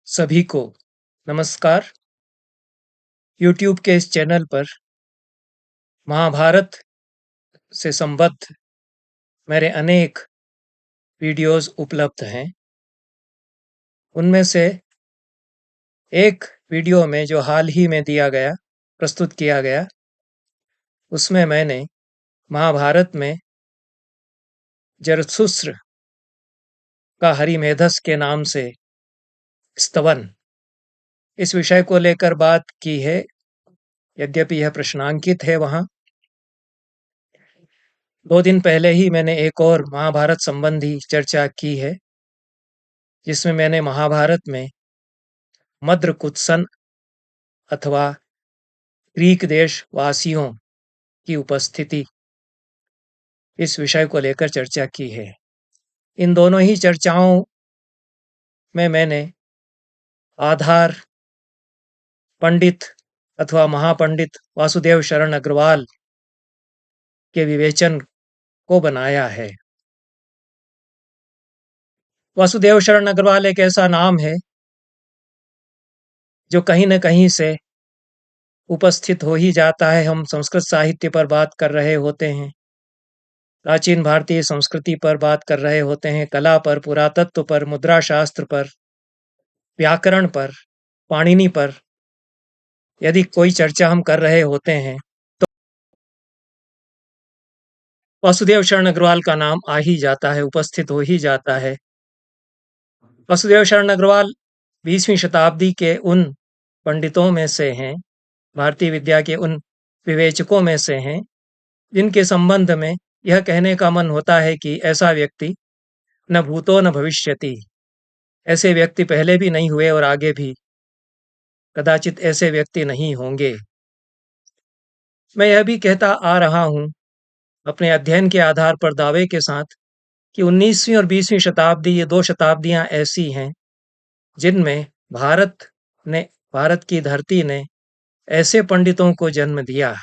सभी को नमस्कार। यूट्यूब के इस चैनल पर महाभारत से संबद्ध मेरे अनेक वीडियोस उपलब्ध हैं। उनमें से एक वीडियो में जो हाल ही में प्रस्तुत किया गया, उसमें मैंने महाभारत में जरथुस्त्र का हरिमेधस के नाम से स्तवन इस विषय को लेकर बात की है। यद्यपि यह प्रश्नांकित है, वहाँ 2 दिन पहले ही मैंने एक और महाभारत संबंधी चर्चा की है, जिसमें मैंने महाभारत में मद्रकुत्सन अथवा ग्रीक देश वासियों की उपस्थिति इस विषय को लेकर चर्चा की है। इन दोनों ही चर्चाओं में मैंने आधार पंडित अथवा महापंडित वासुदेव शरण अग्रवाल के विवेचन को बनाया है। वासुदेव शरण अग्रवाल एक ऐसा नाम है जो कहीं न कहीं से उपस्थित हो ही जाता है। हम संस्कृत साहित्य पर बात कर रहे होते हैं, प्राचीन भारतीय संस्कृति पर बात कर रहे होते हैं, कला पर, पुरातत्व पर, मुद्रा शास्त्र पर, व्याकरण पर, पाणिनि पर यदि कोई चर्चा हम कर रहे होते हैं तो वासुदेव शरण अग्रवाल का नाम आ ही जाता है, उपस्थित हो ही जाता है। वासुदेव शरण अग्रवाल 20वीं शताब्दी के उन पंडितों में से हैं, भारतीय विद्या के उन विवेचकों में से हैं, जिनके संबंध में यह कहने का मन होता है कि ऐसा व्यक्ति न भूतो न भविष्यति, ऐसे व्यक्ति पहले भी नहीं हुए और आगे भी कदाचित ऐसे व्यक्ति नहीं होंगे। मैं यह भी कहता आ रहा हूं अपने अध्ययन के आधार पर दावे के साथ कि 19वीं और 20वीं शताब्दी, ये 2 शताब्दियां ऐसी हैं जिनमें भारत की धरती ने ऐसे पंडितों को जन्म दिया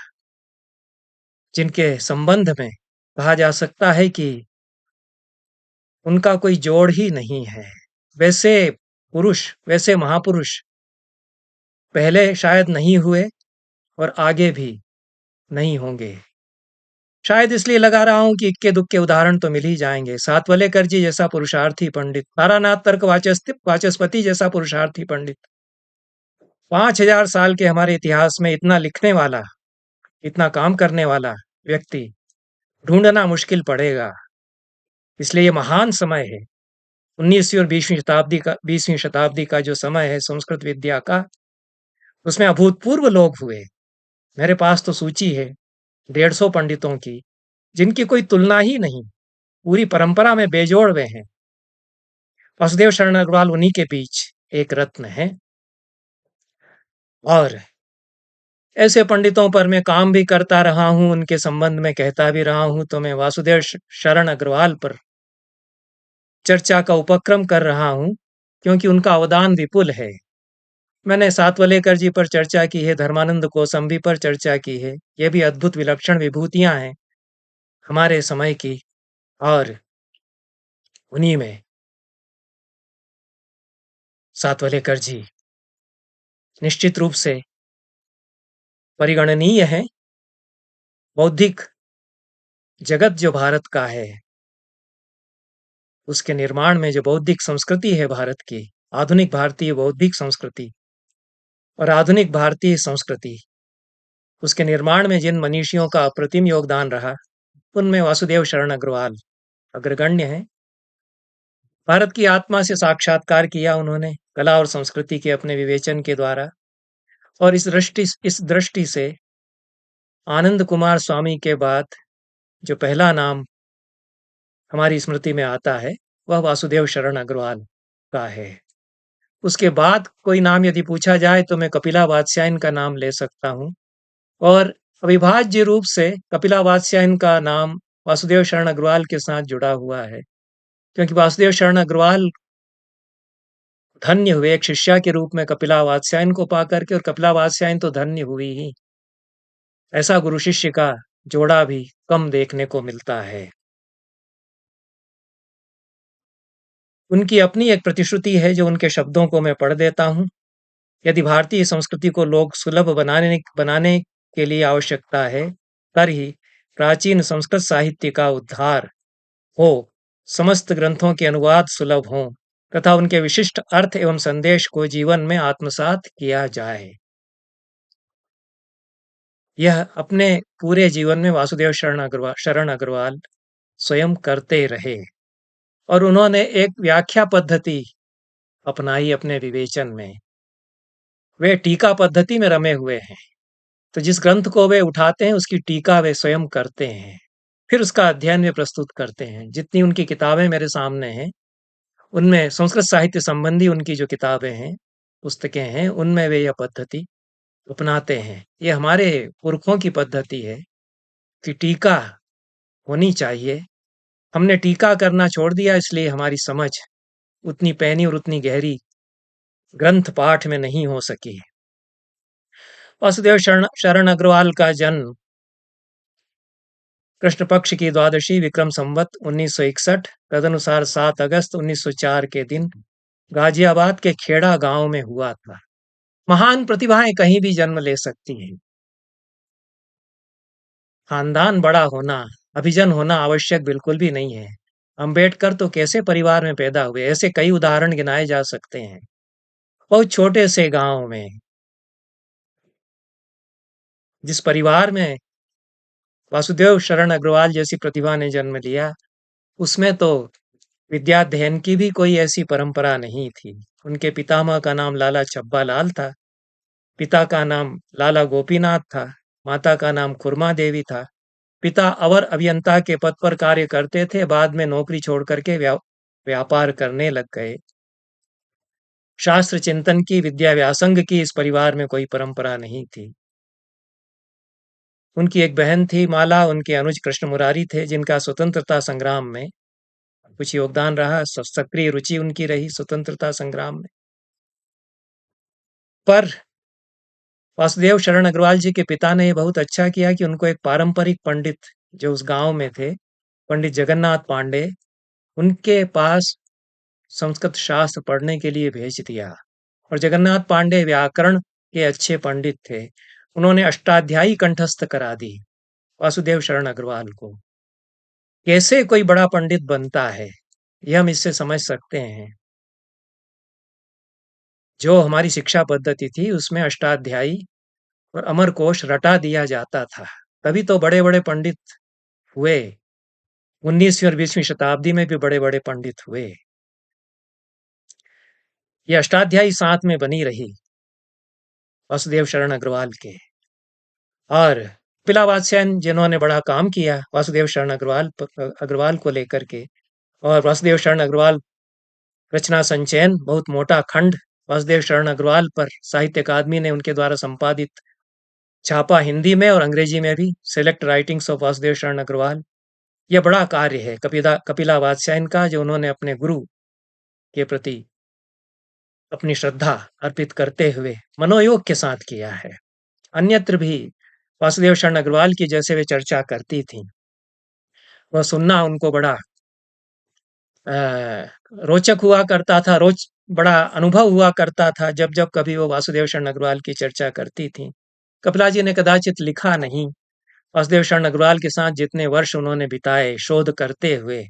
जिनके संबंध में कहा जा सकता है कि उनका कोई जोड़ ही नहीं है। वैसे पुरुष, वैसे महापुरुष पहले शायद नहीं हुए और आगे भी नहीं होंगे। शायद इसलिए लगा रहा हूं कि इक्के दुक्के उदाहरण तो मिल ही जाएंगे। सातवलेकर जी जैसा पुरुषार्थी पंडित, तारानाथ तर्क वाचस्पति जैसा पुरुषार्थी पंडित, 5000 साल के हमारे इतिहास में इतना लिखने वाला, इतना काम करने वाला व्यक्ति ढूंढना मुश्किल पड़ेगा। इसलिए ये महान समय है 19वीं और 20वीं शताब्दी का जो समय है संस्कृत विद्या का, उसमें अभूतपूर्व लोग हुए। मेरे पास तो सूची है 150 पंडितों की, जिनकी कोई तुलना ही नहीं, पूरी परंपरा में बेजोड़ वे हैं। वासुदेव शरण अग्रवाल उन्हीं के बीच एक रत्न है। और ऐसे पंडितों पर मैं काम भी करता रहा हूं, उनके संबंध में कहता भी रहा हूं, तो मैं वासुदेव शरण अग्रवाल पर चर्चा का उपक्रम कर रहा हूं क्योंकि उनका अवदान विपुल है। मैंने सातवलेकर जी पर चर्चा की है, धर्मानंद कोसंबी पर चर्चा की है। ये भी अद्भुत विलक्षण विभूतियां हैं हमारे समय की, और उन्हीं में सातवलेकर जी निश्चित रूप से परिगणनीय है। बौद्धिक जगत जो भारत का है, उसके निर्माण में जो बौद्धिक संस्कृति है भारत की, आधुनिक भारतीय बौद्धिक संस्कृति और आधुनिक भारतीय संस्कृति, उसके निर्माण में जिन मनीषियों का अप्रतिम योगदान रहा, उनमें वासुदेव शरण अग्रवाल अग्रगण्य है। भारत की आत्मा से साक्षात्कार किया उन्होंने कला और संस्कृति के अपने विवेचन के द्वारा। और इस दृष्टि से आनंद कुमार स्वामी के बाद जो पहला नाम हमारी स्मृति में आता है, वह वासुदेव शरण अग्रवाल का है। उसके बाद कोई नाम यदि पूछा जाए तो मैं कपिला वात्स्यायन का नाम ले सकता हूँ, और अविभाज्य रूप से कपिला वात्स्यायन का नाम वासुदेव शरण अग्रवाल के साथ जुड़ा हुआ है, क्योंकि वासुदेव शरण अग्रवाल धन्य हुए एक शिष्या के रूप में कपिला वात्स्यायन को पाकर के, और कपिला वात्स्यायन तो धन्य हुई ही। ऐसा गुरु शिष्य का जोड़ा भी कम देखने को मिलता है। उनकी अपनी एक प्रतिश्रुति है जो उनके शब्दों को मैं पढ़ देता हूँ। यदि भारतीय संस्कृति को लोक सुलभ बनाने बनाने के लिए आवश्यकता है, तभी प्राचीन संस्कृत साहित्य का उद्धार हो, समस्त ग्रंथों के अनुवाद सुलभ हों तथा उनके विशिष्ट अर्थ एवं संदेश को जीवन में आत्मसात किया जाए। यह अपने पूरे जीवन में वासुदेव शरण अग्रवाल स्वयं करते रहे और उन्होंने एक व्याख्या पद्धति अपनाई अपने विवेचन में। वे टीका पद्धति में रमे हुए हैं। तो जिस ग्रंथ को वे उठाते हैं उसकी टीका वे स्वयं करते हैं, फिर उसका अध्ययन वे प्रस्तुत करते हैं। जितनी उनकी किताबें मेरे सामने हैं, उनमें संस्कृत साहित्य संबंधी उनकी जो किताबें हैं, पुस्तकें हैं, उनमें वे यह पद्धति अपनाते हैं। ये हमारे पुरखों की पद्धति है कि टीका होनी चाहिए। हमने टीका करना छोड़ दिया, इसलिए हमारी समझ उतनी पैनी और उतनी गहरी ग्रंथ पाठ में नहीं हो सकी। वासुदेव शरण अग्रवाल का जन्म कृष्ण पक्ष की द्वादशी विक्रम संवत 1961 तदनुसार 7 अगस्त 1904 के दिन गाजियाबाद के खेड़ा गांव में हुआ था। महान प्रतिभाएं कहीं भी जन्म ले सकती हैं। खानदान बड़ा होना, अभिजन होना आवश्यक बिल्कुल भी नहीं है। अंबेडकर तो कैसे परिवार में पैदा हुए, ऐसे कई उदाहरण गिनाए जा सकते हैं। बहुत छोटे से गांव में जिस परिवार में वासुदेव शरण अग्रवाल जैसी प्रतिभा ने जन्म लिया, उसमें तो विद्याध्ययन की भी कोई ऐसी परंपरा नहीं थी। उनके पितामह का नाम लाला छब्बा लाल था, पिता का नाम लाला गोपीनाथ था, माता का नाम खुरमा देवी था। पिता अवर अभियंता के पद पर कार्य करते थे, बाद में नौकरी छोड़ करके व्यापार करने लग गए। शास्त्र चिंतन की, विद्या व्यासंग की इस परिवार में कोई परंपरा नहीं थी। उनकी एक बहन थी माला, उनके अनुज कृष्ण मुरारी थे, जिनका स्वतंत्रता संग्राम में कुछ योगदान रहा। सक्रिय रुचि उनकी रही स्वतंत्रता संग्राम में। पर वासुदेव शरण अग्रवाल जी के पिता ने बहुत अच्छा किया कि उनको एक पारंपरिक पंडित जो उस गांव में थे, पंडित जगन्नाथ पांडे, उनके पास संस्कृत शास्त्र पढ़ने के लिए भेज दिया। और जगन्नाथ पांडे व्याकरण के अच्छे पंडित थे। उन्होंने अष्टाध्यायी कंठस्थ करा दी वासुदेव शरण अग्रवाल को। कैसे कोई बड़ा पंडित बनता है, यह हम इससे समझ सकते हैं। जो हमारी शिक्षा पद्धति थी उसमें अष्टाध्यायी और अमरकोश रटा दिया जाता था, तभी तो बड़े बड़े पंडित हुए। 19वीं और 20वीं शताब्दी में भी बड़े बड़े पंडित हुए। ये अष्टाध्यायी साथ में बनी रही वासुदेव शरण अग्रवाल के। और पिलावात्स्यन जिन्होंने बड़ा काम किया वासुदेव शरण अग्रवाल को लेकर के, और वासुदेव शरण अग्रवाल रचना संचयन बहुत मोटा खंड वासुदेव शरण अग्रवाल पर साहित्य अकादमी ने उनके द्वारा संपादित छापा, हिंदी में और अंग्रेजी में भी, सेलेक्ट राइटिंग्स ऑफ वासुदेव शरण अग्रवाल। यह बड़ा कार्य है कपिला वात्स्यायन का, जो उन्होंने अपने गुरु के प्रति अपनी श्रद्धा अर्पित करते हुए मनोयोग के साथ किया है। अन्यत्र भी वासुदेव शरण अग्रवाल की जैसे वे चर्चा करती थी, वह सुनना उनको बड़ा रोचक हुआ करता था, बड़ा अनुभव हुआ करता था जब जब कभी वो वासुदेव शरण अग्रवाल की चर्चा करती थी। कपिला जी ने कदाचित लिखा नहीं, वासुदेव शरण अग्रवाल के साथ जितने वर्ष उन्होंने बिताए शोध करते हुए,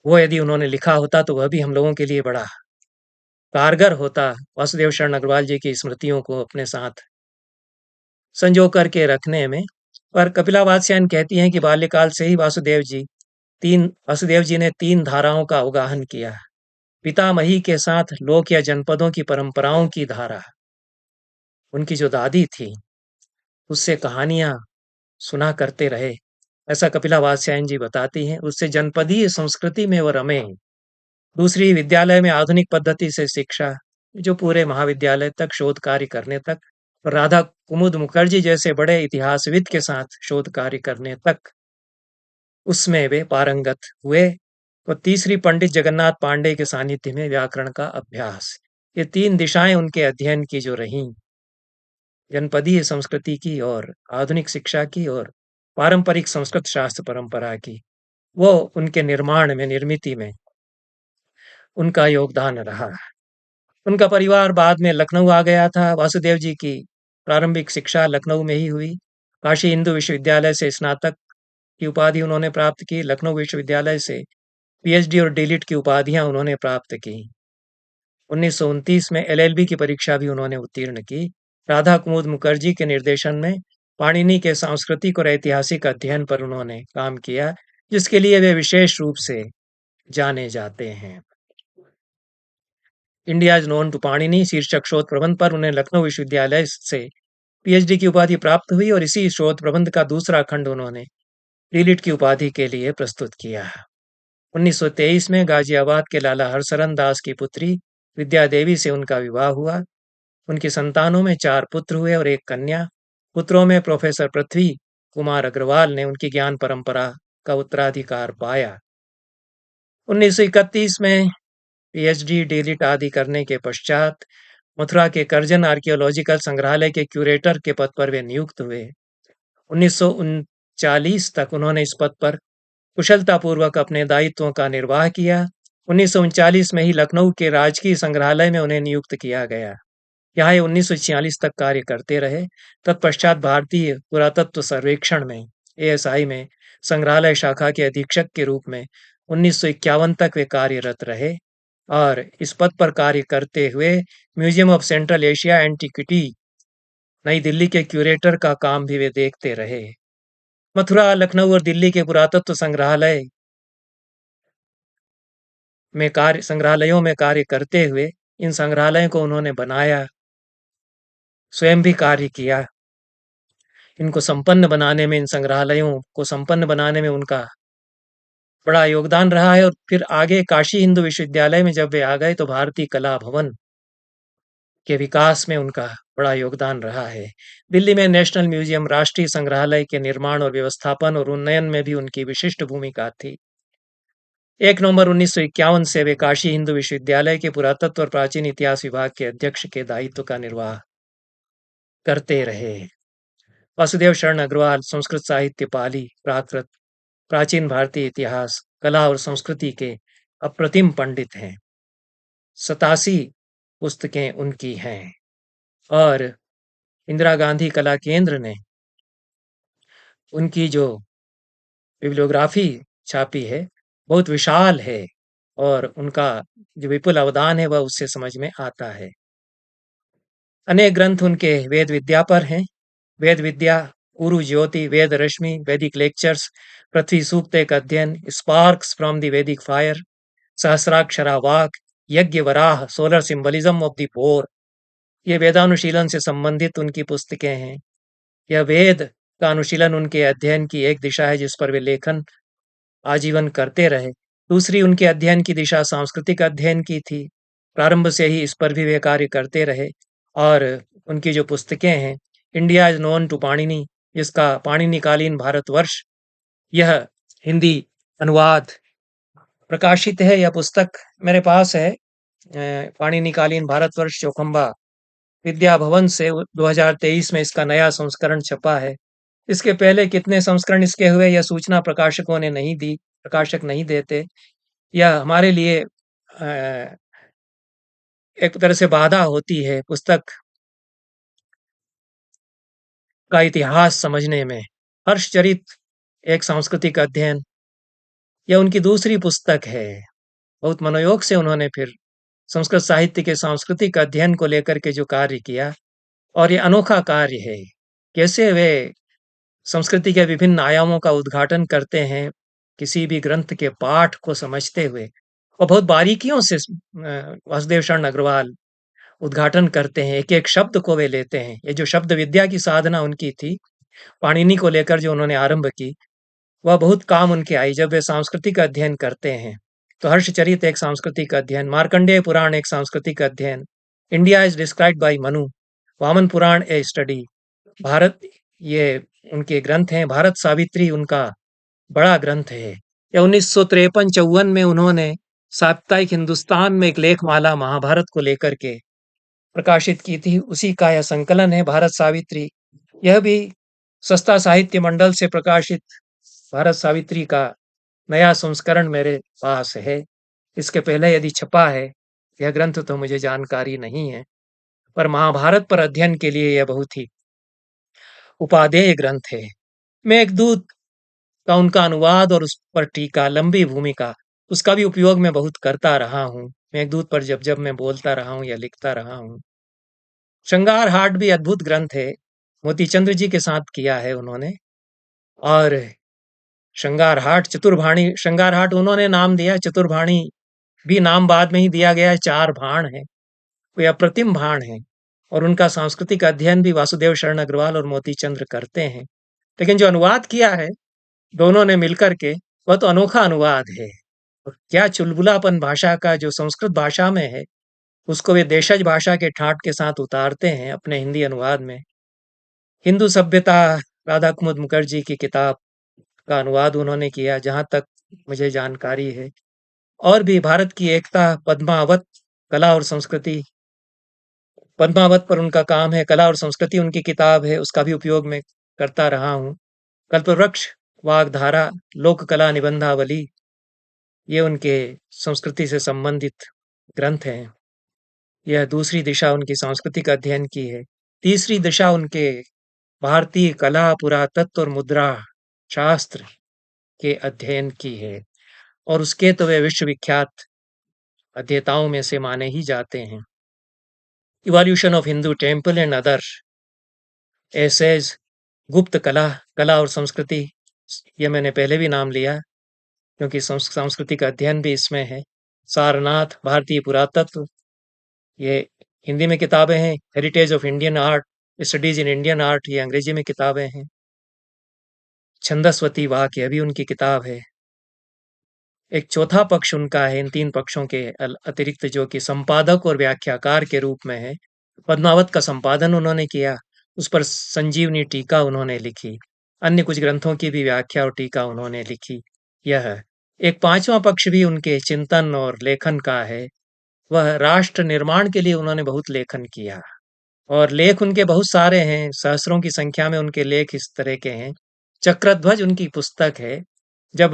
वो यदि उन्होंने लिखा होता तो वह भी हम लोगों के लिए बड़ा कारगर होता, वासुदेव शरण अग्रवाल जी की स्मृतियों को अपने साथ संजो करके रखने में। पर कपिला वात्स्यायन कहती हैं कि बाल्यकाल से ही वासुदेव जी ने 3 धाराओं का अवगाहन किया। पितामही के साथ लोक या जनपदों की परंपराओं की धारा, उनकी जो दादी थी उससे कहानियां सुना करते रहे, ऐसा कपिला वात्स्यायन जी बताती हैं। उससे जनपदीय संस्कृति में वो रमे। दूसरी, विद्यालय में आधुनिक पद्धति से शिक्षा, जो पूरे महाविद्यालय तक शोध कार्य करने तक, राधा कुमुद मुखर्जी जैसे बड़े इतिहासविद के साथ शोध कार्य करने तक उसमें वे पारंगत हुए। और तीसरी, पंडित जगन्नाथ पांडे के सानिध्य में व्याकरण का अभ्यास। ये 3 दिशाएं उनके अध्ययन की जो रहीं, जनपदीय संस्कृति की और आधुनिक शिक्षा की और पारंपरिक संस्कृत शास्त्र परंपरा की। वो उनके निर्माण में, निर्मिति में उनका योगदान रहा। उनका परिवार बाद में लखनऊ आ गया था। वासुदेव जी की प्रारंभिक शिक्षा लखनऊ में ही हुई। काशी हिंदू विश्वविद्यालय से स्नातक की उपाधि उन्होंने प्राप्त की। लखनऊ विश्वविद्यालय से पीएचडी और डीलिट की उपाधियां उन्होंने प्राप्त की। 1929 में एलएलबी की परीक्षा भी उन्होंने उत्तीर्ण की। राधा कुमुद मुखर्जी के निर्देशन में पाणिनि के सांस्कृतिक और ऐतिहासिक अध्ययन पर उन्होंने काम किया, जिसके लिए वे विशेष रूप से जाने जाते हैं। India is known to Panini शीर्षक शोध प्रबंध पर उन्हें लखनऊ विश्वविद्यालय से पीएचडी की उपाधि प्राप्त हुई और इसी शोध प्रबंध का दूसरा खंड उन्होंने डीलिट की उपाधि के लिए प्रस्तुत किया। 1923 में गाजियाबाद के लाला हरशरण दास की पुत्री विद्या देवी से उनका विवाह हुआ। उनकी संतानों में 4 पुत्र हुए और 1 कन्या। पुत्रों में प्रोफेसर पृथ्वी कुमार अग्रवाल ने उनकी ज्ञान परंपरा का उत्तराधिकार पाया। 1931 में पीएचडी डीलिट आदि करने के पश्चात मथुरा के करजन आर्कियोलॉजिकल संग्रहालय के क्यूरेटर के पद पर वे नियुक्त हुए। 1939 तक उन्होंने इस पद पर कुशलतापूर्वक अपने दायित्वों का निर्वाह किया। 1939 में ही लखनऊ के राजकीय संग्रहालय में उन्हें नियुक्त किया गया। यहाँ ये 1946 तक कार्य करते रहे। तत्पश्चात भारतीय पुरातत्व सर्वेक्षण में एएसआई में संग्रहालय शाखा के अधीक्षक के रूप में 1951 तक वे कार्यरत रहे और इस पद पर कार्य करते हुए museum of central Asia antiquity नई दिल्ली के क्यूरेटर का काम भी वे देखते रहे। मथुरा, लखनऊ और दिल्ली के पुरातत्व संग्रहालयों में कार्य करते हुए इन संग्रहालयों को उन्होंने बनाया, स्वयं भी कार्य किया। इनको संपन्न बनाने में, इन संग्रहालयों को संपन्न बनाने में उनका बड़ा योगदान रहा है। और फिर आगे काशी हिंदू विश्वविद्यालय में जब वे आ गए तो भारतीय कला भवन के विकास में उनका बड़ा योगदान रहा है। दिल्ली में नेशनल म्यूजियम, राष्ट्रीय संग्रहालय के निर्माण और व्यवस्थापन और उन्नयन में भी उनकी विशिष्ट भूमिका थी। 1 नवंबर 1951 से वे काशी हिंदू विश्वविद्यालय के पुरातत्व और प्राचीन इतिहास विभाग के अध्यक्ष के दायित्व का निर्वाह करते रहे। वासुदेव शरण अग्रवाल संस्कृत साहित्य, पाली, प्राकृत, प्राचीन भारतीय इतिहास, कला और संस्कृति के अप्रतिम पंडित हैं। 87 पुस्तकें उनकी हैं और इंदिरा गांधी कला केंद्र ने उनकी जो बिब्लियोग्राफी छापी है बहुत विशाल है और उनका जो विपुल अवदान है वह उससे समझ में आता है। अनेक ग्रंथ उनके वेद विद्या पर हैं। वेद विद्या, उरु ज्योति, वेद रश्मि, वैदिक लेक्चर्स, पृथ्वी सूक्त एक अध्ययन, sparks from the Vedic fire, Sahasrakshara Vak, Yajna Varaha, solar symbolism of the पोर, ये वेदानुशीलन से संबंधित उनकी पुस्तकें हैं। यह वेद का अनुशीलन उनके अध्ययन की एक दिशा है जिस पर वे लेखन आजीवन करते रहे। दूसरी उनके अध्ययन की दिशा सांस्कृतिक अध्ययन की थी। प्रारंभ से ही इस पर भी वे कार्य करते रहे और उनकी जो पुस्तकें हैं, India is known to Panini, जिसका पाणिनिकालीन भारतवर्ष, यह हिंदी अनुवाद प्रकाशित है। यह पुस्तक मेरे पास है। पाणिनिकालीन भारतवर्ष चौखंबा विद्या भवन से 2023 में इसका नया संस्करण छपा है। इसके पहले कितने संस्करण इसके हुए यह सूचना प्रकाशकों ने नहीं दी, प्रकाशक नहीं देते। यह हमारे लिए एक तरह से बाधा होती है पुस्तक का इतिहास समझने में। हर्षचरित एक सांस्कृतिक अध्ययन, यह उनकी दूसरी पुस्तक है। बहुत मनोयोग से उन्होंने फिर संस्कृत साहित्य के सांस्कृतिक अध्ययन को लेकर के जो कार्य किया और ये अनोखा कार्य है। कैसे वे संस्कृति के विभिन्न आयामों का उद्घाटन करते हैं किसी भी ग्रंथ के पाठ को समझते हुए, और बहुत बारीकियों से वासुदेव शरण अग्रवाल उद्घाटन करते हैं। एक एक शब्द को वे लेते हैं। ये जो शब्द विद्या की साधना उनकी थी, पाणिनि को लेकर जो उन्होंने आरंभ की, वह बहुत काम उनके आई जब वे सांस्कृतिक अध्ययन करते हैं। तो हर्षचरित एक सांस्कृतिक अध्ययन, मार्कंडेय पुराण एक सांस्कृतिक अध्ययन, India is described by Manu, Vamana Purana a study, Bharat, ये उनके ग्रंथ हैं। भारत सावित्री उनका बड़ा ग्रंथ है। या 1953-54 में उन्होंने साप्ताहिक हिंदुस्तान में एक लेखमाला महाभारत को लेकर के प्रकाशित की थी। उसी का यह संकलन है भारत सावित्री। यह भी सस्ता साहित्य मंडल से प्रकाशित भारत सावित्री का नया संस्करण मेरे पास है। इसके पहले यदि छपा है, यह ग्रंथ तो मुझे जानकारी नहीं है, पर महाभारत पर अध्ययन के लिए यह बहुत ही उपादेय ग्रंथ है। मेघदूत का उनका अनुवाद और उस पर टीका, लंबी भूमिका, उसका भी उपयोग मैं बहुत करता रहा हूँ। मेघदूत पर जब-जब मैं बोलता रहा हूँ या लिखता रहा हूँ। श्रृंगार हाट भी अद्भुत ग्रंथ है। मोतीचंद्र जी के साथ किया है उन्होंने। और श्रृंगार हाट, चतुर्भाणी श्रृंगार हाट उन्होंने नाम दिया, चतुर्भाणी भी नाम बाद में ही दिया गया है। 4 भाण हैं, वे अप्रतिम भाण हैं और उनका सांस्कृतिक अध्ययन भी वासुदेव शरण अग्रवाल और मोतीचंद्र करते हैं। लेकिन जो अनुवाद किया है दोनों ने मिलकर के, वह तो अनोखा अनुवाद है। और क्या चुलबुलापन भाषा का जो संस्कृत भाषा में है, उसको वे देशज भाषा के ठाट के साथ उतारते हैं अपने हिंदी अनुवाद में। हिंदू सभ्यता, राधा कुमुद मुखर्जी की किताब का अनुवाद उन्होंने किया, जहाँ तक मुझे जानकारी है। और भी भारत की एकता, पद्मावत, कला और संस्कृति, पद्मावत पर उनका काम है, कला और संस्कृति उनकी किताब है, उसका भी उपयोग मैं करता रहा हूँ। कल्पवृक्ष, वाग्धारा, लोक कला निबंधावली, ये उनके संस्कृति से संबंधित ग्रंथ हैं। यह दूसरी दिशा उनकी सांस्कृतिक अध्ययन की है। तीसरी दिशा उनके भारतीय कला, पुरातत्व और मुद्रा शास्त्र के अध्ययन की है और उसके तो वे विश्वविख्यात अध्येताओं में से माने ही जाते हैं। Evolution of Hindu temple and other essays, Gupta कला, कला और संस्कृति, ये मैंने पहले भी नाम लिया क्योंकि सांस्कृतिक अध्ययन भी इसमें है। सारनाथ, भारतीय पुरातत्व, ये हिंदी में किताबें हैं। Heritage of Indian art, studies in Indian art, ये अंग्रेजी में किताबें हैं। छंदस्वती वाक्य, यह भी उनकी किताब है। एक चौथा पक्ष उनका है इन 3 पक्षों के अतिरिक्त, जो कि संपादक और व्याख्याकार के रूप में है। पद्मावत का संपादन उन्होंने किया, उस पर संजीवनी टीका उन्होंने लिखी, अन्य कुछ ग्रंथों की भी व्याख्या और टीका उन्होंने लिखी। यह एक 5वां पक्ष भी उनके चिंतन और लेखन का है। वह राष्ट्र निर्माण के लिए उन्होंने बहुत लेखन किया और लेख उनके बहुत सारे हैं, सहस्रों की संख्या में उनके लेख इस तरह के हैं। चक्रध्वज उनकी पुस्तक है। जब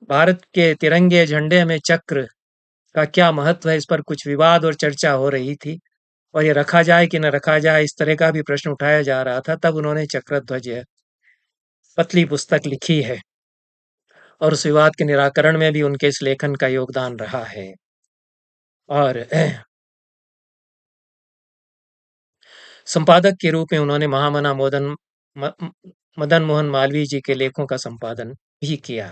भारत के तिरंगे झंडे में चक्र का क्या महत्व है, इस पर कुछ विवाद और चर्चा हो रही थी और ये रखा जाए कि न रखा जाए, इस तरह का भी प्रश्न उठाया जा रहा था। तब उन्होंने चक्रध्वज पतली पुस्तक लिखी है और उस विवाद के निराकरण में भी उनके इस लेखन का योगदान रहा है। और संपादक के रूप में उन्होंने महामना मदन मोहन मालवीय जी के लेखों का संपादन भी किया।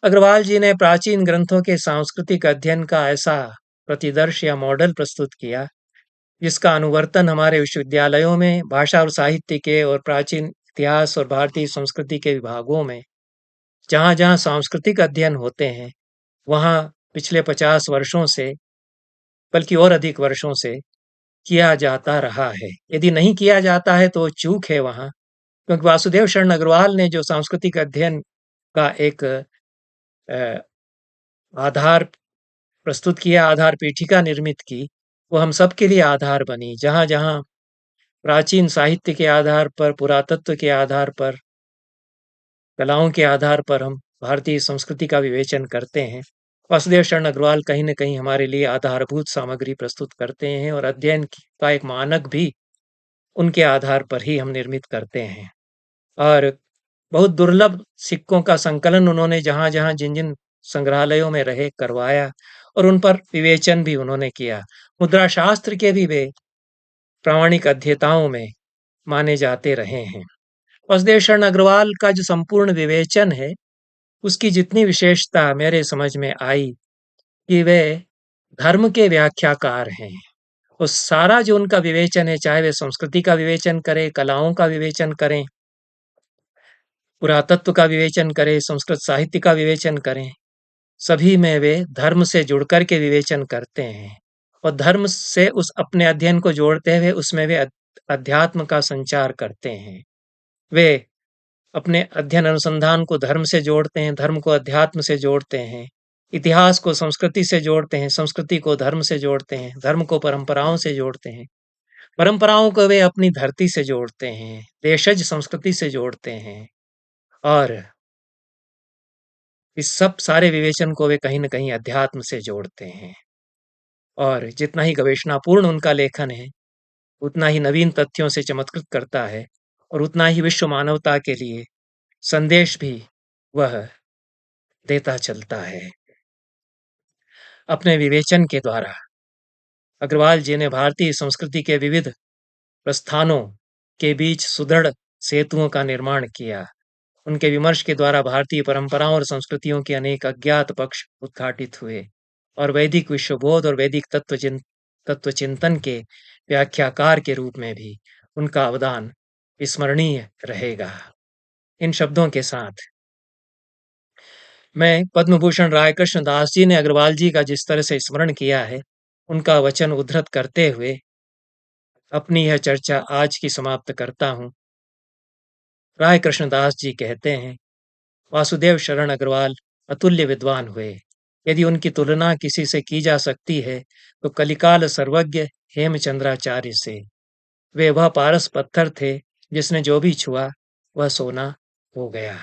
अग्रवाल जी ने प्राचीन ग्रंथों के सांस्कृतिक अध्ययन का ऐसा प्रतिदर्श या मॉडल प्रस्तुत किया, जिसका अनुवर्तन हमारे विश्वविद्यालयों में भाषा और साहित्य के और प्राचीन इतिहास और भारतीय संस्कृति के विभागों में जहाँ-जहाँ सांस्कृतिक अध्ययन होते हैं, वहाँ पिछले 50 वर्षों से, बल्कि और अधिक वर्षों से किया जाता रहा है। यदि नहीं किया जाता है तो चूक है वहाँ, क्योंकि वासुदेव शरण अग्रवाल ने जो सांस्कृतिक अध्ययन का एक आधार प्रस्तुत किया, आधार पीठिका निर्मित की, वो हम सबके लिए आधार बनी। जहाँ-जहाँ प्राचीन साहित्य के आधार पर, पुरातत्व के आधार पर, कलाओं के आधार पर हम भारतीय संस्कृति का विवेचन करते हैं, वासुदेव शरण अग्रवाल कहीं न कहीं हमारे लिए आधारभूत सामग्री प्रस्तुत करते हैं और अध्ययन का एक मानक भी उनके आधार पर ही हम निर्मित करते हैं। और बहुत दुर्लभ सिक्कों का संकलन उन्होंने जहाँ-जहाँ, जिन-जिन संग्रहालयों में रहे करवाया और उन पर विवेचन भी उन्होंने किया। मुद्रा शास्त्र के भी वे प्रामाणिक अध्येताओं में माने जाते रहे हैं। वासुदेव शरण अग्रवाल का जो संपूर्ण विवेचन है, उसकी जितनी विशेषता मेरे समझ में आई कि वे धर्म के व्याख्याकार हैं। और सारा जो उनका विवेचन है, चाहे वे संस्कृति का विवेचन करें, कलाओं का विवेचन करें, पुरातत्व का विवेचन करें, संस्कृत साहित्य का विवेचन करें, सभी में वे धर्म से जुड़कर के विवेचन करते हैं और धर्म से उस अपने अध्ययन को जोड़ते हुए उसमें वे अध्यात्म का संचार करते हैं। वे अपने अध्ययन अनुसंधान को धर्म से जोड़ते हैं, धर्म को अध्यात्म से जोड़ते हैं, इतिहास को संस्कृति से जोड़ते हैं, संस्कृति को धर्म से जोड़ते हैं, धर्म को परंपराओं से जोड़ते हैं, परंपराओं को वे अपनी धरती से जोड़ते हैं, देशज संस्कृति से जोड़ते हैं और इस सब सारे विवेचन को वे कहीं न कहीं अध्यात्म से जोड़ते हैं और जितना ही गवेषणापूर्ण उनका लेखन है, उतना ही नवीन तथ्यों से चमत्कृत करता है और उतना ही विश्व मानवता के लिए संदेश भी वह देता चलता है। अपने विवेचन के द्वारा अग्रवाल जी ने भारतीय संस्कृति के विविध प्रस्थानों के बीच सुदृढ़ सेतुओं का निर्माण किया। उनके विमर्श के द्वारा भारतीय परंपराओं और संस्कृतियों के अनेक अज्ञात पक्ष उद्घाटित हुए और वैदिक विश्वबोध और वैदिक तत्वचिंतन के व्याख्याकार के रूप में भी उनका अवदान स्मरणीय रहेगा। इन शब्दों के साथ मैं पद्म भूषण रायकृष्ण दास जी ने अग्रवाल जी का जिस तरह से स्मरण किया है, उनका वचन उद्धृत करते हुए अपनी यह चर्चा आज की समाप्त करता हूँ। राय कृष्णदास जी कहते हैं, वासुदेव शरण अग्रवाल अतुल्य विद्वान हुए। यदि उनकी तुलना किसी से की जा सकती है तो कलिकाल सर्वज्ञ हेमचंद्राचार्य से। वे वह पारस पत्थर थे जिसने जो भी छुआ वह सोना हो गया।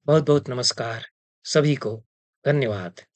बहुत बहुत नमस्कार सभी को। धन्यवाद।